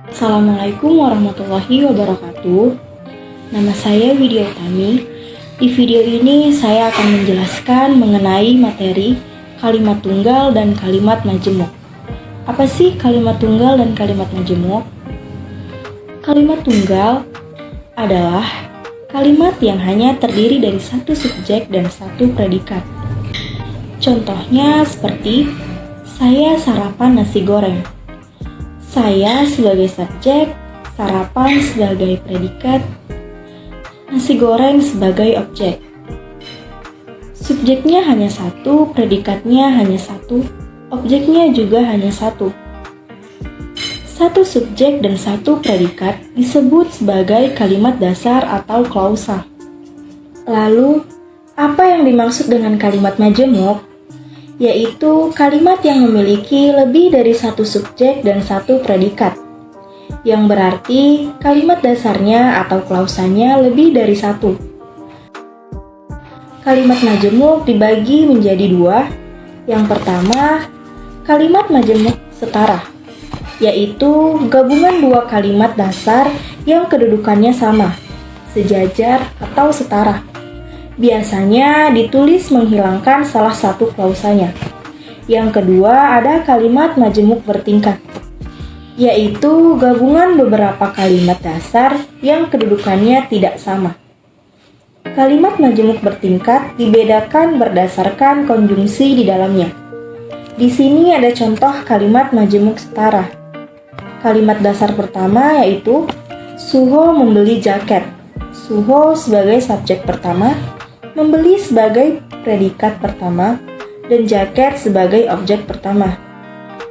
Assalamualaikum warahmatullahi wabarakatuh. Nama saya Widya Utami. Di video ini saya akan menjelaskan mengenai materi kalimat tunggal dan kalimat majemuk. Apa sih kalimat tunggal dan kalimat majemuk? Kalimat tunggal adalah kalimat yang hanya terdiri dari satu subjek dan satu predikat. Contohnya seperti saya sarapan nasi goreng. Saya sebagai subjek, sarapan sebagai predikat, nasi goreng sebagai objek. Subjeknya hanya satu, predikatnya hanya satu, objeknya juga hanya satu. Satu subjek dan satu predikat disebut sebagai kalimat dasar atau klausa. Lalu, apa yang dimaksud dengan kalimat majemuk? Yaitu kalimat yang memiliki lebih dari satu subjek dan satu predikat, yang berarti kalimat dasarnya atau klausanya lebih dari satu. Kalimat majemuk dibagi menjadi dua. Yang pertama, kalimat majemuk setara, yaitu gabungan dua kalimat dasar yang kedudukannya sama, sejajar atau setara. Biasanya ditulis menghilangkan salah satu klausanya. Yang kedua ada kalimat majemuk bertingkat, yaitu gabungan beberapa kalimat dasar yang kedudukannya tidak sama. Kalimat majemuk bertingkat dibedakan berdasarkan konjungsi di dalamnya. Di sini ada contoh kalimat majemuk setara. Kalimat dasar pertama yaitu Suho membeli jaket. Suho sebagai subjek pertama, membeli sebagai predikat pertama, dan jaket sebagai objek pertama.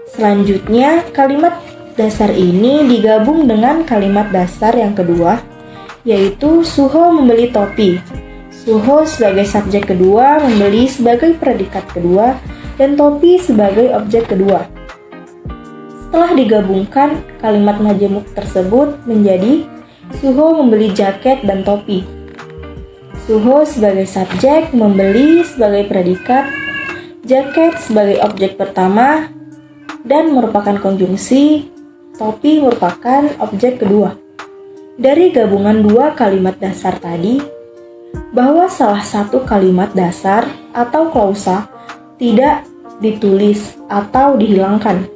Selanjutnya, kalimat dasar ini digabung dengan kalimat dasar yang kedua, yaitu Suho membeli topi. Suho sebagai subjek kedua, membeli sebagai predikat kedua, dan topi sebagai objek kedua. Setelah digabungkan, kalimat majemuk tersebut menjadi Suho membeli jaket dan topi. Suho sebagai subjek, membeli sebagai predikat, jaket sebagai objek pertama, dan merupakan konjungsi, topi merupakan objek kedua. Dari gabungan dua kalimat dasar tadi, bahwa salah satu kalimat dasar atau klausa tidak ditulis atau dihilangkan.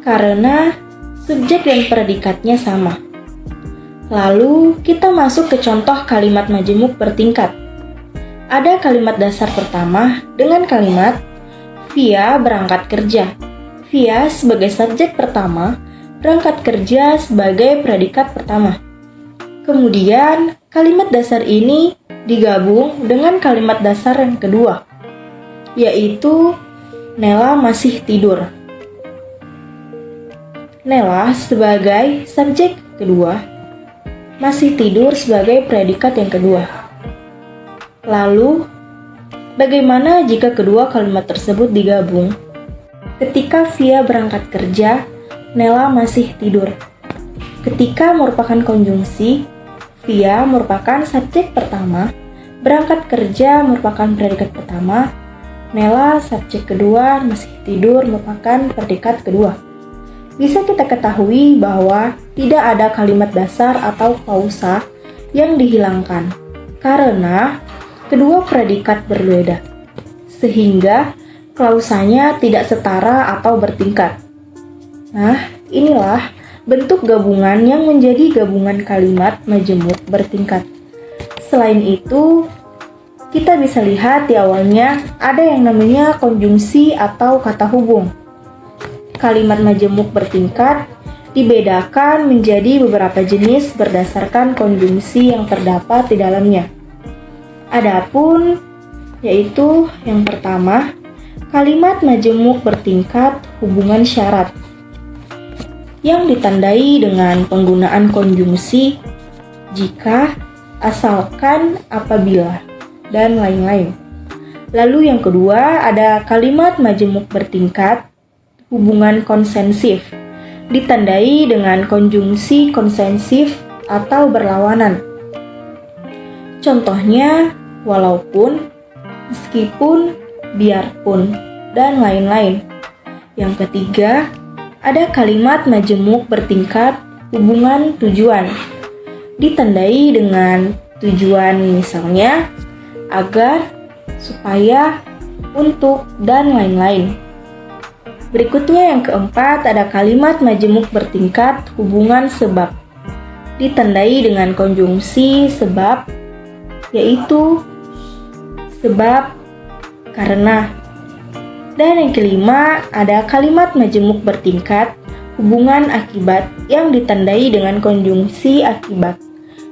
Karena subjek dan predikatnya sama. Lalu kita masuk ke contoh kalimat majemuk bertingkat. Ada kalimat dasar pertama dengan kalimat Via berangkat kerja. Via sebagai subjek pertama, berangkat kerja sebagai predikat pertama. Kemudian kalimat dasar ini digabung dengan kalimat dasar yang kedua, yaitu Nela masih tidur. Nela sebagai subjek kedua, masih tidur sebagai predikat yang kedua. Lalu, bagaimana jika kedua kalimat tersebut digabung? Ketika Via berangkat kerja, Nela masih tidur. Ketika merupakan konjungsi, Via merupakan subjek pertama, berangkat kerja merupakan predikat pertama, Nela subjek kedua, masih tidur merupakan predikat kedua. Bisa kita ketahui bahwa tidak ada kalimat dasar atau klausa yang dihilangkan karena kedua predikat berbeda, sehingga klausanya tidak setara atau bertingkat. Nah, inilah bentuk gabungan yang menjadi gabungan kalimat majemuk bertingkat. Selain itu, kita bisa lihat di awalnya ada yang namanya konjungsi atau kata hubung. Kalimat majemuk bertingkat dibedakan menjadi beberapa jenis berdasarkan konjungsi yang terdapat di dalamnya. Adapun yaitu yang pertama, kalimat majemuk bertingkat hubungan syarat yang ditandai dengan penggunaan konjungsi jika, asalkan, apabila, dan lain-lain. Lalu yang kedua ada kalimat majemuk bertingkat hubungan konsensif, ditandai dengan konjungsi konsensif atau berlawanan. Contohnya, walaupun, meskipun, biarpun, dan lain-lain. Yang ketiga, ada kalimat majemuk bertingkat hubungan tujuan, ditandai dengan tujuan misalnya agar, supaya, untuk, dan lain-lain. Berikutnya yang keempat, ada kalimat majemuk bertingkat hubungan sebab, ditandai dengan konjungsi sebab, yaitu sebab, karena. Dan yang kelima, ada kalimat majemuk bertingkat hubungan akibat yang ditandai dengan konjungsi akibat.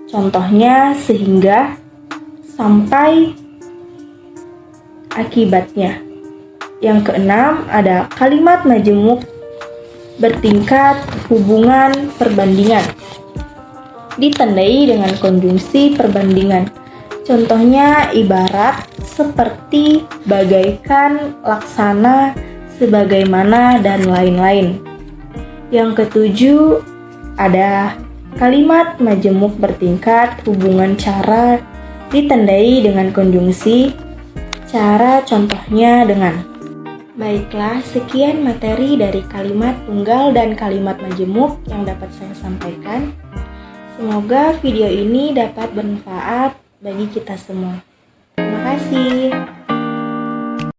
Contohnya sehingga, sampai, akibatnya. Yang keenam, ada kalimat majemuk bertingkat hubungan perbandingan, ditandai dengan konjungsi perbandingan. Contohnya ibarat, seperti, bagaikan, laksana, sebagaimana, dan lain-lain. Yang ketujuh, ada kalimat majemuk bertingkat hubungan cara, ditandai dengan konjungsi cara, contohnya dengan. Baiklah, sekian materi dari kalimat tunggal dan kalimat majemuk yang dapat saya sampaikan. Semoga video ini dapat bermanfaat bagi kita semua. Terima kasih.